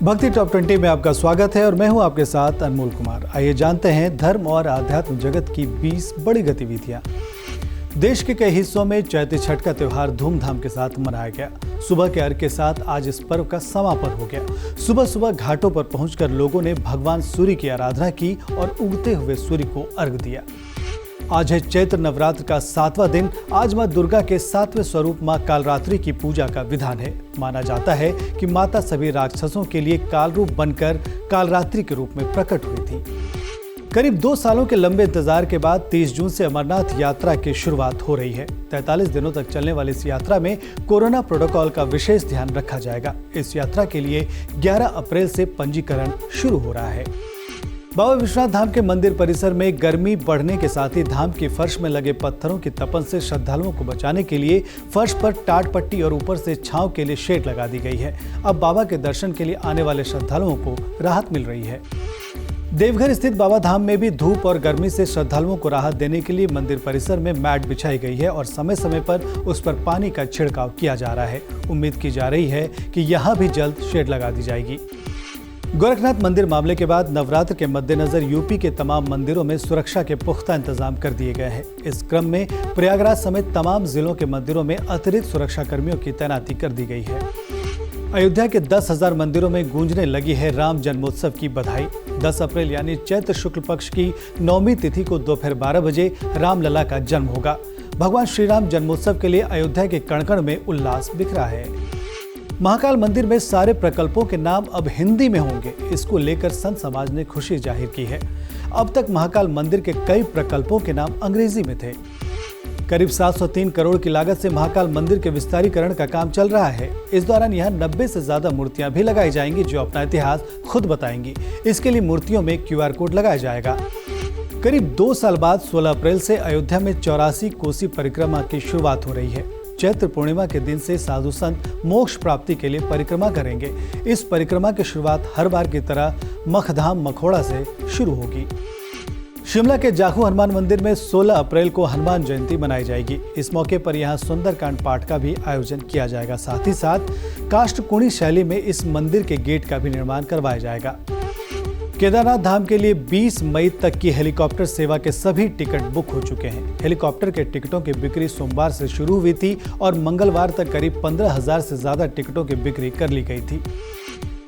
भक्ति टॉप 20 में आपका स्वागत है और मैं हूं आपके साथ अनमोल कुमार। आइए जानते हैं धर्म और आध्यात्म जगत की 20 बड़ी गतिविधियां। देश के कई हिस्सों में चैती छठ का त्योहार धूमधाम के साथ मनाया गया। सुबह के अर्घ के साथ आज इस पर्व का समापन हो गया। सुबह सुबह घाटों पर पहुंचकर लोगों ने भगवान सूर्य की आराधना की और उगते हुए सूर्य को अर्घ दिया। आज है चैत्र नवरात्र का 7वां दिन। आज मां दुर्गा के 7वें स्वरूप मां कालरात्रि की पूजा का विधान है। माना जाता है कि माता सभी राक्षसों के लिए काल रूप बनकर कालरात्रि के रूप में प्रकट हुई थी। करीब 2 सालों के लंबे इंतजार के बाद 30 जून से अमरनाथ यात्रा की शुरुआत हो रही है। 43 दिनों तक चलने वाली इस यात्रा में कोरोना प्रोटोकॉल का विशेष ध्यान रखा जाएगा। इस यात्रा के लिए 11 अप्रैल से पंजीकरण शुरू हो रहा है। बाबा विश्वनाथ धाम के मंदिर परिसर में गर्मी बढ़ने के साथ ही धाम की फर्श में लगे पत्थरों की तपन से श्रद्धालुओं को बचाने के लिए फर्श पर टाट पट्टी और ऊपर से छांव के लिए शेड लगा दी गई है। अब बाबा के दर्शन के लिए आने वाले श्रद्धालुओं को राहत मिल रही है। देवघर स्थित बाबा धाम में भी धूप और गर्मी से श्रद्धालुओं को राहत देने के लिए मंदिर परिसर में मैट बिछाई गई है और समय समय पर उस पर पानी का छिड़काव किया जा रहा है। उम्मीद की जा रही है कि यहाँ भी जल्द शेड लगा दी जाएगी। गोरखनाथ मंदिर मामले के बाद नवरात्र के मद्देनजर यूपी के तमाम मंदिरों में सुरक्षा के पुख्ता इंतजाम कर दिए गए हैं। इस क्रम में प्रयागराज समेत तमाम जिलों के मंदिरों में अतिरिक्त सुरक्षा कर्मियों की तैनाती कर दी गई है। अयोध्या के 10,000 मंदिरों में गूंजने लगी है राम जन्मोत्सव की बधाई। 10 अप्रैल यानी चैत्र शुक्ल पक्ष की 9वीं तिथि को दोपहर 12 बजे रामलला का जन्म होगा। भगवान श्री राम जन्मोत्सव के लिए अयोध्या के कण कण में उल्लास बिखरा है। महाकाल मंदिर में सारे प्रकल्पों के नाम अब हिंदी में होंगे। इसको लेकर संत समाज ने खुशी जाहिर की है। अब तक महाकाल मंदिर के कई प्रकल्पों के नाम अंग्रेजी में थे। करीब 703 करोड़ की लागत से महाकाल मंदिर के विस्तारीकरण का काम चल रहा है। इस दौरान यहाँ 90 से ज्यादा मूर्तियां भी लगाई जाएंगी जो अपना इतिहास खुद बताएंगी। इसके लिए मूर्तियों में QR कोड लगाया जाएगा। करीब 2 साल बाद 16 अप्रैल से अयोध्या में 84 कोसी परिक्रमा की शुरुआत हो रही है। चैत्र पूर्णिमा के दिन से साधु संत मोक्ष प्राप्ति के लिए परिक्रमा करेंगे। इस परिक्रमा की शुरुआत हर बार की तरह मखधाम मखोड़ा से शुरू होगी। शिमला के जाखू हनुमान मंदिर में 16 अप्रैल को हनुमान जयंती मनाई जाएगी। इस मौके पर यहां सुंदरकांड पाठ का भी आयोजन किया जाएगा। साथ ही साथ काष्ठकुणी शैली में इस मंदिर के गेट का भी निर्माण करवाया जाएगा। केदारनाथ धाम के लिए 20 मई तक की हेलीकॉप्टर सेवा के सभी टिकट बुक हो चुके हैं। हेलीकॉप्टर के टिकटों की बिक्री सोमवार से शुरू हुई थी और मंगलवार तक करीब 15,000 से ज्यादा टिकटों की बिक्री कर ली गई थी।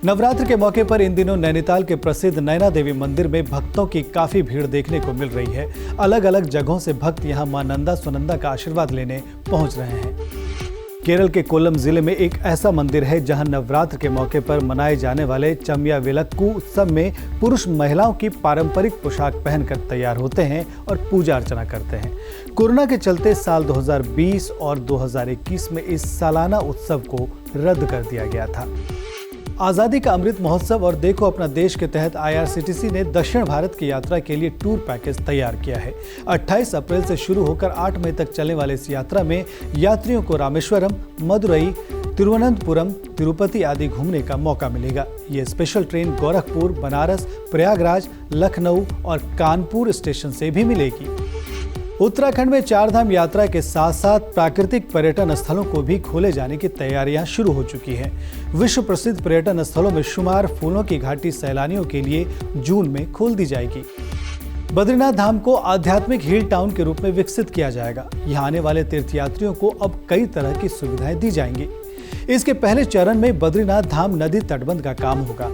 नवरात्र के मौके पर इन दिनों नैनीताल के प्रसिद्ध नैना देवी मंदिर में भक्तों की काफी भीड़ देखने को मिल रही है। अलग अलग जगहों से भक्त यहां मां नंदा सुनंदा का आशीर्वाद लेने पहुंच रहे हैं। केरल के कोल्लम जिले में एक ऐसा मंदिर है जहां नवरात्र के मौके पर मनाए जाने वाले चम्या विलक्कू उत्सव में पुरुष महिलाओं की पारंपरिक पोशाक पहनकर तैयार होते हैं और पूजा अर्चना करते हैं। कोरोना के चलते साल 2020 और 2021 में इस सालाना उत्सव को रद्द कर दिया गया था। आजादी का अमृत महोत्सव और देखो अपना देश के तहत IRCTC ने दक्षिण भारत की यात्रा के लिए टूर पैकेज तैयार किया है। 28 अप्रैल से शुरू होकर 8 मई तक चलने वाले इस यात्रा में यात्रियों को रामेश्वरम, मदुरई, तिरुवनंतपुरम, तिरुपति आदि घूमने का मौका मिलेगा। ये स्पेशल ट्रेन गोरखपुर, बनारस, प्रयागराज, लखनऊ और कानपुर स्टेशन से भी मिलेगी। उत्तराखंड में 4 धाम यात्रा के साथ साथ प्राकृतिक पर्यटन स्थलों को भी खोले जाने की तैयारियां शुरू हो चुकी हैं। विश्व प्रसिद्ध पर्यटन स्थलों में शुमार फूलों की घाटी सैलानियों के लिए जून में खोल दी जाएगी। बद्रीनाथ धाम को आध्यात्मिक हिल टाउन के रूप में विकसित किया जाएगा। यहाँ आने वाले तीर्थयात्रियों को अब कई तरह की सुविधाएं दी जाएंगी। इसके पहले चरण में बद्रीनाथ धाम नदी तटबंध का काम होगा।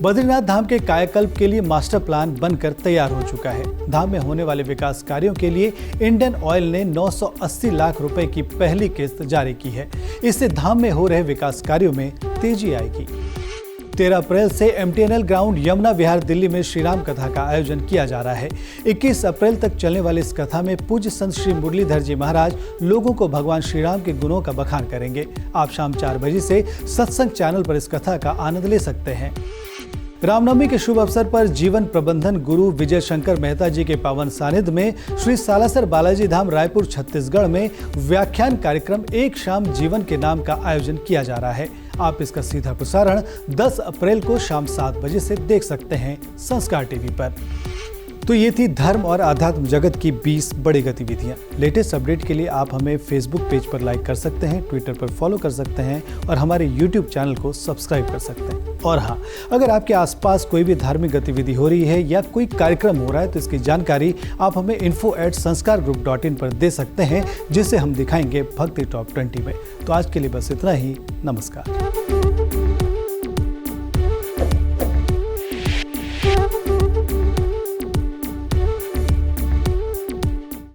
बद्रीनाथ धाम के कायाकल्प के लिए मास्टर प्लान बनकर तैयार हो चुका है। धाम में होने वाले विकास कार्यों के लिए इंडियन ऑयल ने 980 लाख रुपए की पहली किस्त जारी की है। इससे धाम में हो रहे विकास कार्यों में तेजी आएगी। 13 अप्रैल से MTNL ग्राउंड यमुना विहार दिल्ली में श्री राम कथा का आयोजन किया जा रहा है। 21 अप्रैल तक चलने वाली इस कथा में पूज्य संत श्री मुरलीधर जी महाराज लोगों को भगवान श्री राम के गुणों का बखान करेंगे। आप शाम 4 बजे से सत्संग चैनल पर इस कथा का आनंद ले सकते हैं। रामनवमी के शुभ अवसर पर जीवन प्रबंधन गुरु विजय शंकर मेहता जी के पावन सानिध्य में श्री सालासर बालाजी धाम रायपुर छत्तीसगढ़ में व्याख्यान कार्यक्रम एक शाम जीवन के नाम का आयोजन किया जा रहा है। आप इसका सीधा प्रसारण 10 अप्रैल को शाम 7 बजे से देख सकते हैं संस्कार टीवी पर। तो ये थी धर्म और आध्यात्म जगत की 20 बड़ी गतिविधियां। लेटेस्ट अपडेट के लिए आप हमें फेसबुक पेज पर लाइक कर सकते हैं, ट्विटर पर फॉलो कर सकते हैं और हमारे यूट्यूब चैनल को सब्सक्राइब कर सकते हैं। और हाँ, अगर आपके आसपास कोई भी धार्मिक गतिविधि हो रही है या कोई कार्यक्रम हो रहा है तो इसकी जानकारी आप हमें info@sanskargroup.in पर दे सकते हैं, जिसे हम दिखाएंगे भक्ति टॉप 20 में। तो आज के लिए बस इतना ही। नमस्कार।